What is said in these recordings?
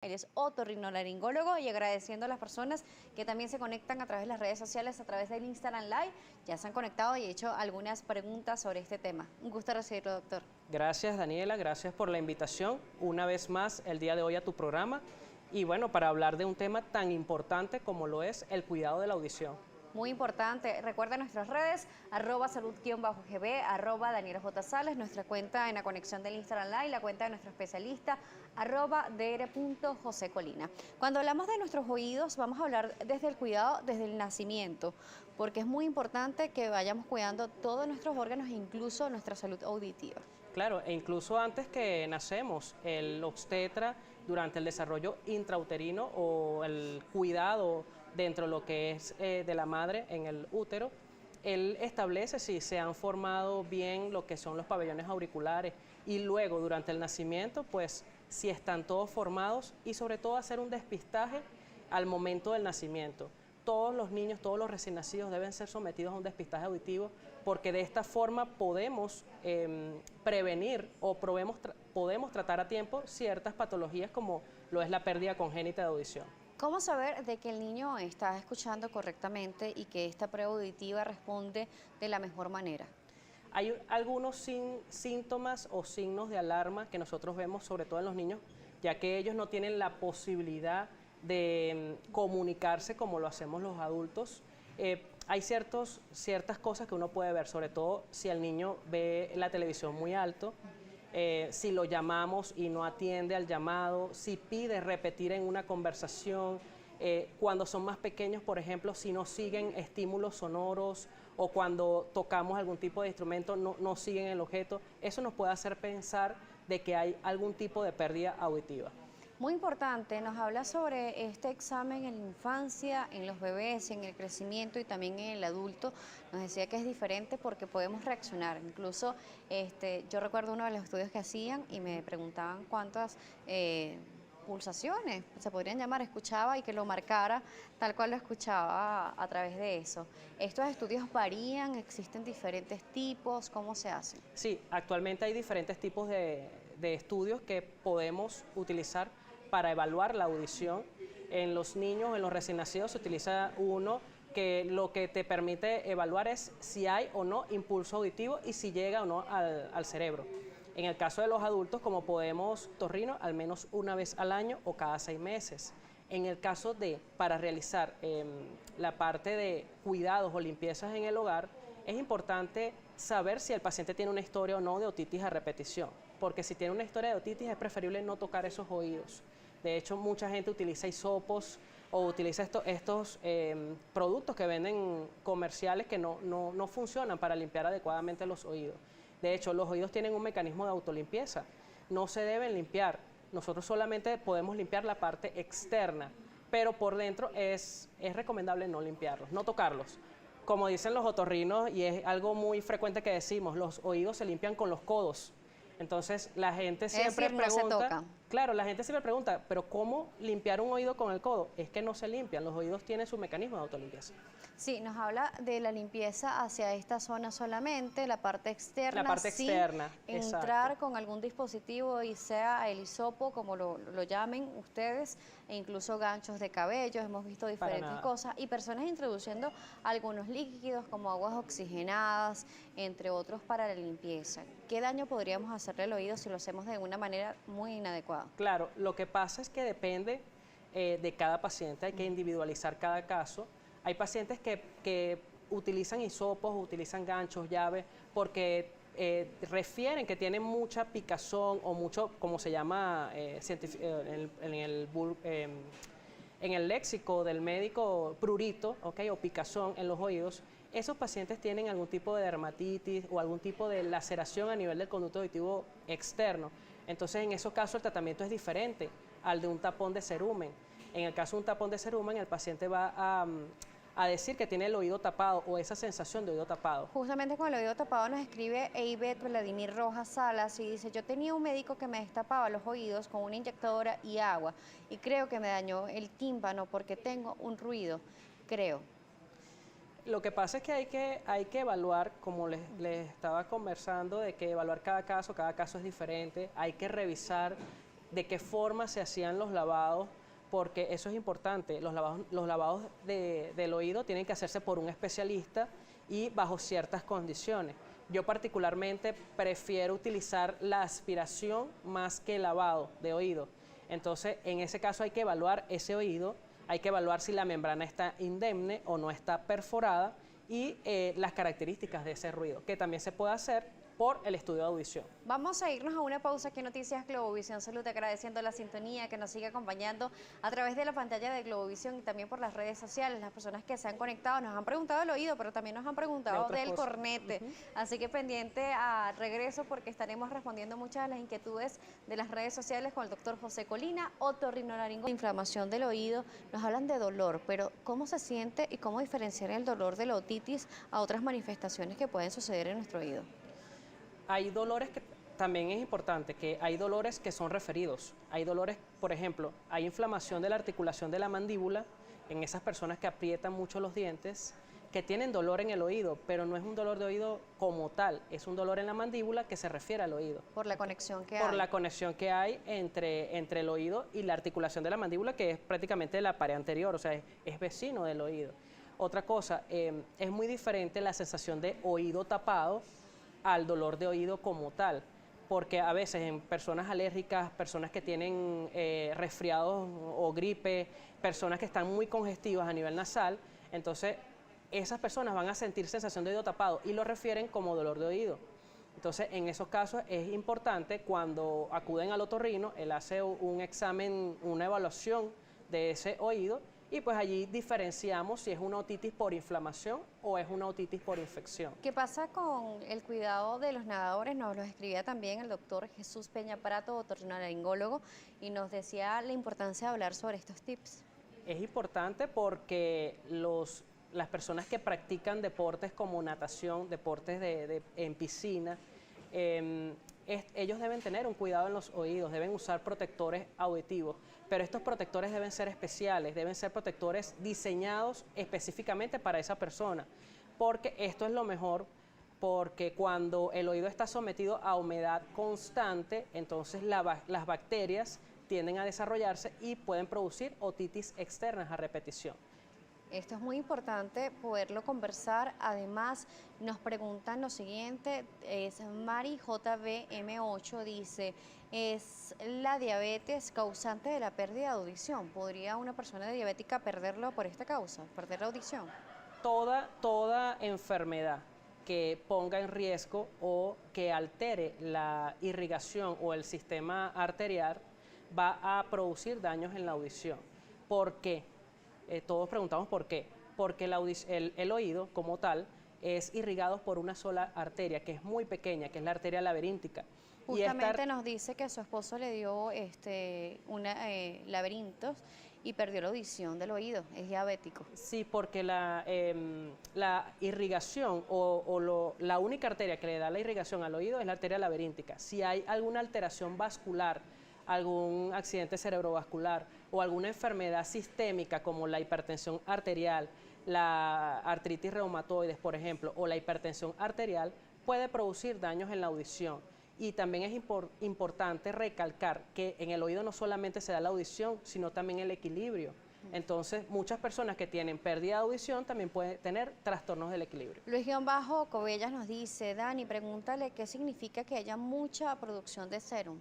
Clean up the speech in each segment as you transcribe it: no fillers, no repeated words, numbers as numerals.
Él es otorrinolaringólogo y agradeciendo a las personas que también se conectan a través de las redes sociales, a través del Instagram Live. Ya se han conectado y hecho algunas preguntas sobre este tema. Un gusto recibirlo, doctor. Gracias, Daniela, gracias por la invitación. Una vez más, el día de hoy a tu programa. Y bueno, para hablar de un tema tan importante como lo es el cuidado de la audición. Muy importante, recuerda nuestras redes, @salud_gb, @DanielaJSales, nuestra cuenta en la conexión del Instagram Live, la cuenta de nuestro especialista, @dr.josecolina. Cuando hablamos de nuestros oídos, vamos a hablar desde el cuidado desde el nacimiento, porque es muy importante que vayamos cuidando todos nuestros órganos, incluso nuestra salud auditiva. Claro, e incluso antes que nacemos, el obstetra, durante el desarrollo intrauterino o el cuidado dentro de lo que es de la madre en el útero, él establece si se han formado bien lo que son los pabellones auriculares y luego durante el nacimiento, pues si están todos formados y sobre todo hacer un despistaje al momento del nacimiento. Todos los niños, todos los recién nacidos deben ser sometidos a un despistaje auditivo porque de esta forma podemos prevenir o podemos tratar a tiempo ciertas patologías como lo es la pérdida congénita de audición. ¿Cómo saber de que el niño está escuchando correctamente y que esta prueba auditiva responde de la mejor manera? Hay algunos síntomas o signos de alarma que nosotros vemos sobre todo en los niños, ya que ellos no tienen la posibilidad de comunicarse como lo hacemos los adultos. Hay ciertas cosas que uno puede ver, sobre todo si el niño ve la televisión muy alto, si lo llamamos y no atiende al llamado, si pide repetir en una conversación, cuando son más pequeños, por ejemplo, si no siguen estímulos sonoros o cuando tocamos algún tipo de instrumento no siguen el objeto, eso nos puede hacer pensar de que hay algún tipo de pérdida auditiva. Muy importante, nos habla sobre este examen en la infancia, en los bebés, en el crecimiento y también en el adulto. Nos decía que es diferente porque podemos reaccionar. Incluso yo recuerdo uno de los estudios que hacían y me preguntaban cuántas pulsaciones se podrían llamar, escuchaba y que lo marcara tal cual lo escuchaba a través de eso. ¿Estos estudios varían? ¿Existen diferentes tipos? ¿Cómo se hacen? Sí, actualmente hay diferentes tipos de estudios que podemos utilizar para evaluar la audición. En los niños, en los recién nacidos, se utiliza uno que lo que te permite evaluar es si hay o no impulso auditivo y si llega o no al cerebro. En el caso de los adultos, como podemos otorrino al menos una vez al año o cada 6 meses. En el caso para realizar la parte de cuidados o limpiezas en el hogar, es importante saber si el paciente tiene una historia o no de otitis a repetición, porque si tiene una historia de otitis es preferible no tocar esos oídos. De hecho, mucha gente utiliza hisopos o utiliza estos productos que venden comerciales que no funcionan para limpiar adecuadamente los oídos. De hecho, los oídos tienen un mecanismo de autolimpieza, no se deben limpiar. Nosotros solamente podemos limpiar la parte externa, pero por dentro es recomendable no limpiarlos, no tocarlos. Como dicen los otorrinos, y es algo muy frecuente que decimos, los oídos se limpian con los codos. Entonces la gente siempre pregunta, no se toca. Claro, la gente siempre pregunta, pero ¿cómo limpiar un oído con el codo? Es que no se limpian, los oídos tienen su mecanismo de autolimpieza. Sí, nos habla de la limpieza hacia esta zona solamente, la parte externa. La parte externa, entrar exacto. con algún dispositivo y sea el hisopo, como lo llamen ustedes, e incluso ganchos de cabello, hemos visto diferentes cosas, y personas introduciendo algunos líquidos como aguas oxigenadas, entre otros para la limpieza. ¿Qué daño podríamos hacerle al oído si lo hacemos de una manera muy inadecuada? Claro, lo que pasa es que depende de cada paciente, hay que individualizar cada caso. Hay pacientes que utilizan hisopos, utilizan ganchos, llaves, porque refieren que tienen mucha picazón o mucho, como se llama en el léxico del médico, prurito, ¿okay? O picazón en los oídos. Esos pacientes tienen algún tipo de dermatitis o algún tipo de laceración a nivel del conducto auditivo externo. Entonces, en esos casos el tratamiento es diferente al de un tapón de cerumen. En el caso de un tapón de cerumen, el paciente va a decir que tiene el oído tapado o esa sensación de oído tapado. Justamente con el oído tapado nos escribe Eibet Vladimir Rojas Salas y dice: yo tenía un médico que me destapaba los oídos con una inyectadora y agua y creo que me dañó el tímpano porque tengo un ruido, creo. Lo que pasa es que hay que evaluar, como les estaba conversando, de que evaluar cada caso es diferente, hay que revisar de qué forma se hacían los lavados, porque eso es importante. Los lavados del oído tienen que hacerse por un especialista y bajo ciertas condiciones. Yo particularmente prefiero utilizar la aspiración más que el lavado de oído. Entonces, en ese caso hay que evaluar ese oído, hay que evaluar si la membrana está indemne o no está perforada y las características de ese ruido, que también se puede hacer por el estudio de audición. Vamos a irnos a una pausa aquí en Noticias Globovisión Salud, agradeciendo la sintonía que nos sigue acompañando a través de la pantalla de Globovisión y también por las redes sociales. Las personas que se han conectado nos han preguntado el oído, pero también nos han preguntado del cornete. Así que pendiente a regreso porque estaremos respondiendo muchas de las inquietudes de las redes sociales con el doctor José Colina, otorrinolaringólogo. Inflamación del oído, nos hablan de dolor, pero ¿cómo se siente y cómo diferenciar el dolor de la otitis a otras manifestaciones que pueden suceder en nuestro oído? Hay dolores que también es importante, que hay dolores que son referidos. Hay dolores, por ejemplo, hay inflamación de la articulación de la mandíbula en esas personas que aprietan mucho los dientes, que tienen dolor en el oído, pero no es un dolor de oído como tal, es un dolor en la mandíbula que se refiere al oído. Por la conexión que hay. Por la conexión que hay entre el oído y la articulación de la mandíbula, que es prácticamente la pared anterior, o sea, es vecino del oído. Otra cosa, es muy diferente la sensación de oído tapado al dolor de oído como tal, porque a veces en personas alérgicas, personas que tienen resfriados o gripe, personas que están muy congestivas a nivel nasal, entonces esas personas van a sentir sensación de oído tapado y lo refieren como dolor de oído. Entonces, en esos casos es importante cuando acuden al otorrino, él hace un examen, una evaluación de ese oído y pues allí diferenciamos si es una otitis por inflamación o es una otitis por infección. ¿Qué pasa con el cuidado de los nadadores? Nos lo escribía también el doctor Jesús Peña Prato, otorrinolaringólogo, y nos decía la importancia de hablar sobre estos tips. Es importante porque las personas que practican deportes como natación, deportes en piscina, ellos deben tener un cuidado en los oídos, deben usar protectores auditivos, pero estos protectores deben ser especiales, deben ser protectores diseñados específicamente para esa persona, porque esto es lo mejor, porque cuando el oído está sometido a humedad constante, entonces las bacterias tienden a desarrollarse y pueden producir otitis externas a repetición. Esto es muy importante poderlo conversar. Además, nos preguntan lo siguiente, es Mari JBM8, dice, ¿es la diabetes causante de la pérdida de audición? ¿Podría una persona diabética perderlo por esta causa, perder la audición? Toda enfermedad que ponga en riesgo o que altere la irrigación o el sistema arterial va a producir daños en la audición. ¿Por qué? Todos preguntamos por qué. Porque el oído como tal es irrigado por una sola arteria, que es muy pequeña, que es la arteria laberíntica. Justamente nos dice que su esposo le dio laberintos y perdió la audición del oído, es diabético. Sí, porque la irrigación la única arteria que le da la irrigación al oído es la arteria laberíntica. Si hay alguna alteración vascular, algún accidente cerebrovascular o alguna enfermedad sistémica como la hipertensión arterial, la artritis reumatoides, por ejemplo, o la hipertensión arterial, puede producir daños en la audición. Y también es importante recalcar que en el oído no solamente se da la audición, sino también el equilibrio. Entonces, muchas personas que tienen pérdida de audición también pueden tener trastornos del equilibrio. Luis-Cobellas nos dice, Dani, pregúntale qué significa que haya mucha producción de serum.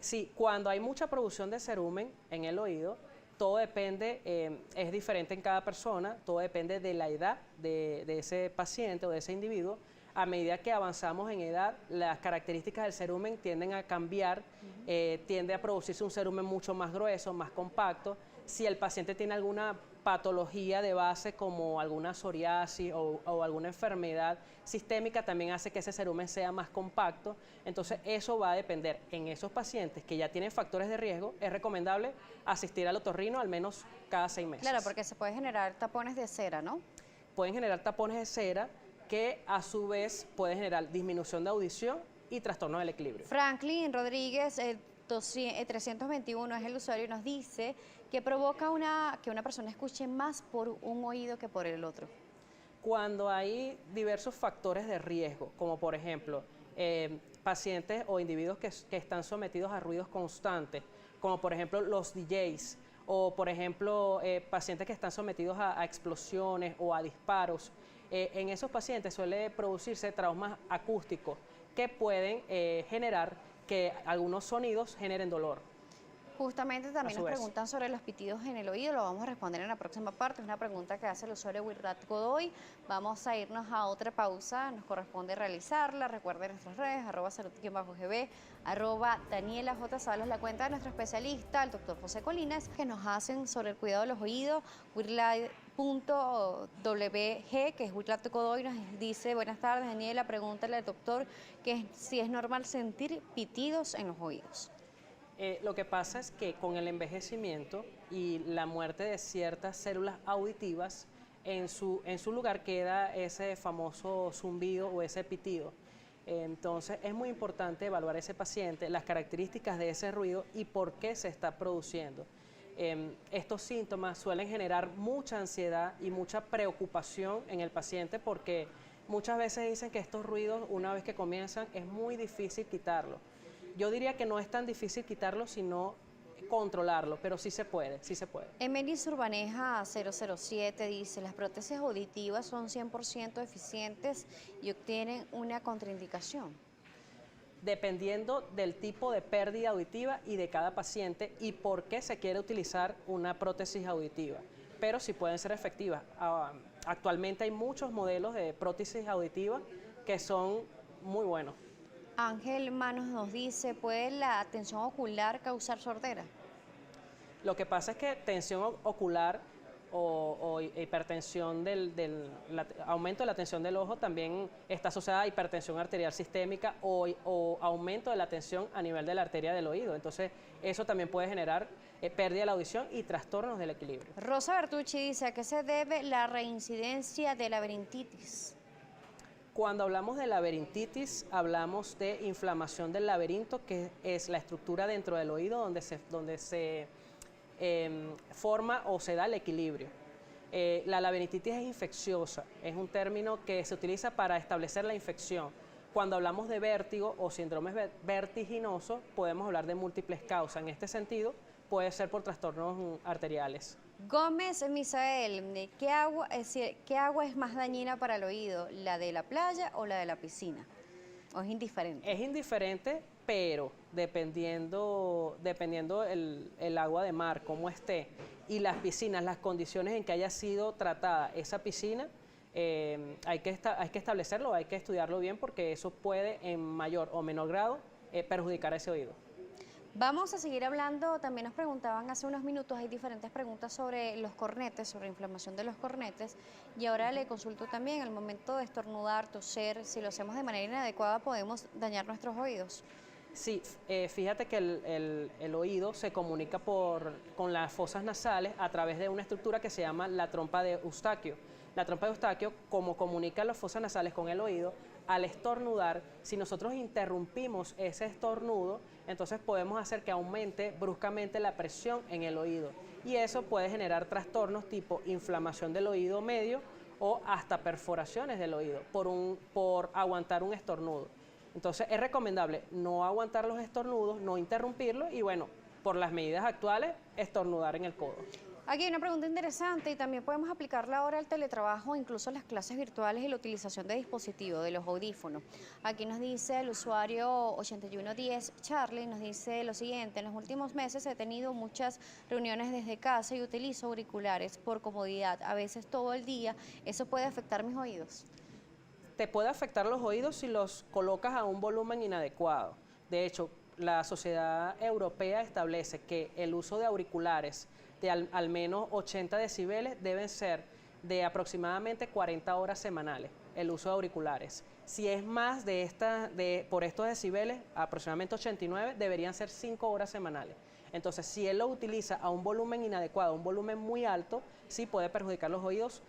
Sí, cuando hay mucha producción de cerumen en el oído, todo depende, es diferente en cada persona, todo depende de la edad de ese paciente o de ese individuo. A medida que avanzamos en edad, las características del cerumen tienden a cambiar, tiende a producirse un cerumen mucho más grueso, más compacto. Si el paciente tiene alguna patología de base como alguna psoriasis o alguna enfermedad sistémica, también hace que ese cerumen sea más compacto. Entonces eso va a depender. En esos pacientes que ya tienen factores de riesgo, es recomendable asistir al otorrino al menos cada 6 meses. Claro, porque se puede generar tapones de cera, ¿no? Pueden generar tapones de cera que a su vez pueden generar disminución de audición y trastorno del equilibrio. Franklin Rodríguez, 321 es el usuario, y nos dice que provoca que una persona escuche más por un oído que por el otro. Cuando hay diversos factores de riesgo, como por ejemplo pacientes o individuos que están sometidos a ruidos constantes, como por ejemplo los DJs, o por ejemplo pacientes que están sometidos a explosiones o a disparos. En esos pacientes suele producirse traumas acústicos que pueden generar que algunos sonidos generen dolor. Justamente también nos preguntan sobre los pitidos en el oído, lo vamos a responder en la próxima parte, es una pregunta que hace el usuario Wirrat Godoy. Vamos a irnos a otra pausa, nos corresponde realizarla, recuerden nuestras redes, @salud_gb, @Daniela J. Salos, la cuenta de nuestro especialista, el doctor José Colinas, que nos hacen sobre el cuidado de los oídos. Wirlat.wg, que es Wirrat Godoy, nos dice: buenas tardes, Daniela, pregúntale al doctor que si es normal sentir pitidos en los oídos. Lo que pasa es que con el envejecimiento y la muerte de ciertas células auditivas, en su lugar queda ese famoso zumbido o ese pitido. Entonces es muy importante evaluar a ese paciente, las características de ese ruido y por qué se está produciendo. Estos síntomas suelen generar mucha ansiedad y mucha preocupación en el paciente, porque muchas veces dicen que estos ruidos, una vez que comienzan, es muy difícil quitarlos. Yo diría que no es tan difícil quitarlo, sino controlarlo, pero sí se puede, sí se puede. Emelis Urbaneja 007 dice: las prótesis auditivas son 100% eficientes y obtienen una contraindicación. Dependiendo del tipo de pérdida auditiva y de cada paciente y por qué se quiere utilizar una prótesis auditiva, pero sí pueden ser efectivas. Actualmente hay muchos modelos de prótesis auditiva que son muy buenos. Ángel Manos nos dice: ¿puede la tensión ocular causar sordera? Lo que pasa es que tensión ocular o hipertensión aumento de la tensión del ojo también está asociada a hipertensión arterial sistémica o aumento de la tensión a nivel de la arteria del oído. Entonces, eso también puede generar pérdida de la audición y trastornos del equilibrio. Rosa Bertucci dice: ¿a qué se debe la reincidencia de laberintitis? Cuando hablamos de laberintitis, hablamos de inflamación del laberinto, que es la estructura dentro del oído donde se forma o se da el equilibrio. La laberintitis es infecciosa, es un término que se utiliza para establecer la infección. Cuando hablamos de vértigo o síndromes vertiginosos, podemos hablar de múltiples causas. En este sentido, puede ser por trastornos arteriales. Gómez Misael, ¿qué agua es más dañina para el oído? ¿La de la playa o la de la piscina? ¿O es indiferente? Es indiferente, pero dependiendo el agua de mar, cómo esté, y las piscinas, las condiciones en que haya sido tratada esa piscina, hay que establecerlo, hay que estudiarlo bien, porque eso puede en mayor o menor grado perjudicar a ese oído. Vamos a seguir hablando, también nos preguntaban hace unos minutos, hay diferentes preguntas sobre los cornetes, sobre inflamación de los cornetes, y ahora le consulto también, al momento de estornudar, toser, si lo hacemos de manera inadecuada, ¿podemos dañar nuestros oídos? Sí, fíjate que el oído se comunica con las fosas nasales a través de una estructura que se llama la trompa de Eustaquio. La trompa de Eustaquio, como comunica las fosas nasales con el oído, al estornudar, si nosotros interrumpimos ese estornudo, entonces podemos hacer que aumente bruscamente la presión en el oído. Y eso puede generar trastornos tipo inflamación del oído medio o hasta perforaciones del oído por aguantar un estornudo. Entonces es recomendable no aguantar los estornudos, no interrumpirlos y bueno, por las medidas actuales, estornudar en el codo. Aquí hay una pregunta interesante y también podemos aplicarla ahora al teletrabajo, incluso a las clases virtuales y la utilización de dispositivos, de los audífonos. Aquí nos dice el usuario 8110 Charlie, nos dice lo siguiente: en los últimos meses he tenido muchas reuniones desde casa y utilizo auriculares por comodidad, a veces todo el día. ¿Eso puede afectar mis oídos? Te puede afectar los oídos si los colocas a un volumen inadecuado. De hecho, la Sociedad Europea establece que el uso de auriculares de al menos 80 decibeles deben ser de aproximadamente 40 horas semanales, el uso de auriculares. Si es más por estos decibeles, aproximadamente 89, deberían ser 5 horas semanales. Entonces, si él lo utiliza a un volumen inadecuado, un volumen muy alto, sí puede perjudicar los oídos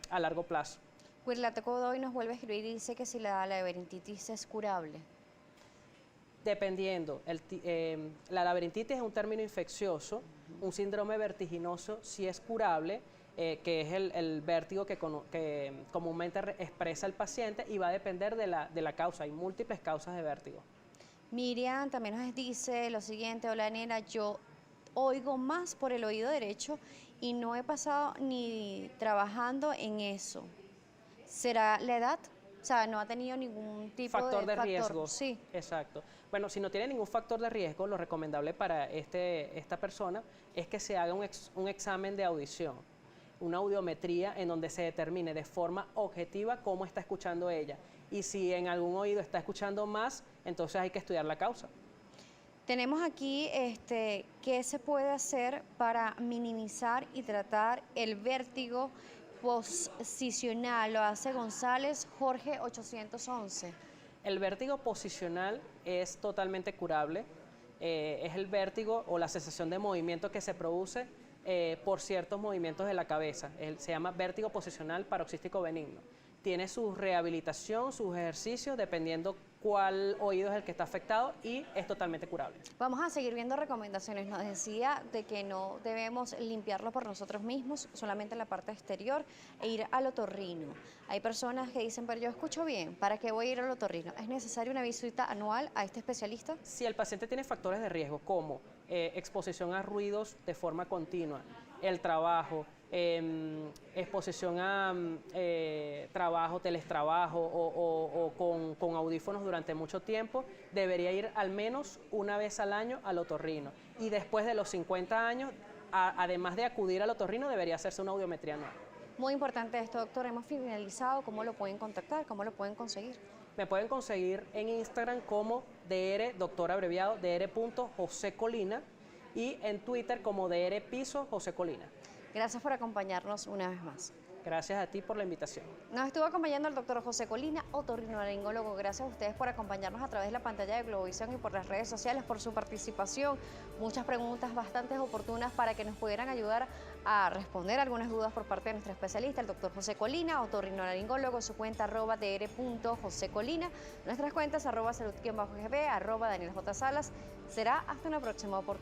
a largo plazo. Wirlat Godoy nos vuelve a escribir y dice que si la laberintitis es curable. Dependiendo, la laberintitis es un término infeccioso, un síndrome vertiginoso sí es curable que es el vértigo que comúnmente expresa el paciente y va a depender de la causa. Hay múltiples causas de vértigo. Miriam también nos dice lo siguiente: hola nena, yo oigo más por el oído derecho y no he pasado ni trabajando en eso. ¿Será la edad? O sea, no ha tenido ningún tipo Factor de factor riesgo. Sí. Exacto. Bueno, si no tiene ningún factor de riesgo, lo recomendable para esta persona es que se haga un examen de audición, una audiometría en donde se determine de forma objetiva cómo está escuchando ella. Y si en algún oído está escuchando más, entonces hay que estudiar la causa. Tenemos aquí qué se puede hacer para minimizar y tratar el vértigo posicional. Lo hace González Jorge 811. El vértigo posicional es totalmente curable. Es el vértigo o la sensación de movimiento que se produce por ciertos movimientos de la cabeza. Se llama vértigo posicional paroxístico benigno. Tiene su rehabilitación, sus ejercicios, dependiendo cuál oído es el que está afectado, y es totalmente curable. Vamos a seguir viendo recomendaciones. Nos decía de que no debemos limpiarlo por nosotros mismos, solamente la parte exterior, e ir al otorrino. Hay personas que dicen, pero yo escucho bien, ¿para qué voy a ir al otorrino? ¿Es necesaria una visita anual a este especialista? Si el paciente tiene factores de riesgo como exposición a ruidos de forma continua, el trabajo, exposición a trabajo, teletrabajo o con audífonos durante mucho tiempo, debería ir al menos una vez al año al otorrino. Y después de los 50 años, además de acudir al otorrino, debería hacerse una audiometría anual. Muy importante esto, doctor. Hemos finalizado. ¿Cómo lo pueden contactar? ¿Cómo lo pueden conseguir? Me pueden conseguir en Instagram como doctor abreviado, dr.josecolina, y en Twitter como Piso José Colina. Gracias por acompañarnos una vez más. Gracias a ti por la invitación. Nos estuvo acompañando el doctor José Colina, otorrinolaringólogo. Gracias a ustedes por acompañarnos a través de la pantalla de Globovisión y por las redes sociales, por su participación. Muchas preguntas bastante oportunas para que nos pudieran ayudar a responder algunas dudas por parte de nuestro especialista, el doctor José Colina, otorrinolaringólogo. Su cuenta @dr.josecolina. Nuestras cuentas @salud_gb, @DanielJSalas. Será hasta una próxima oportunidad.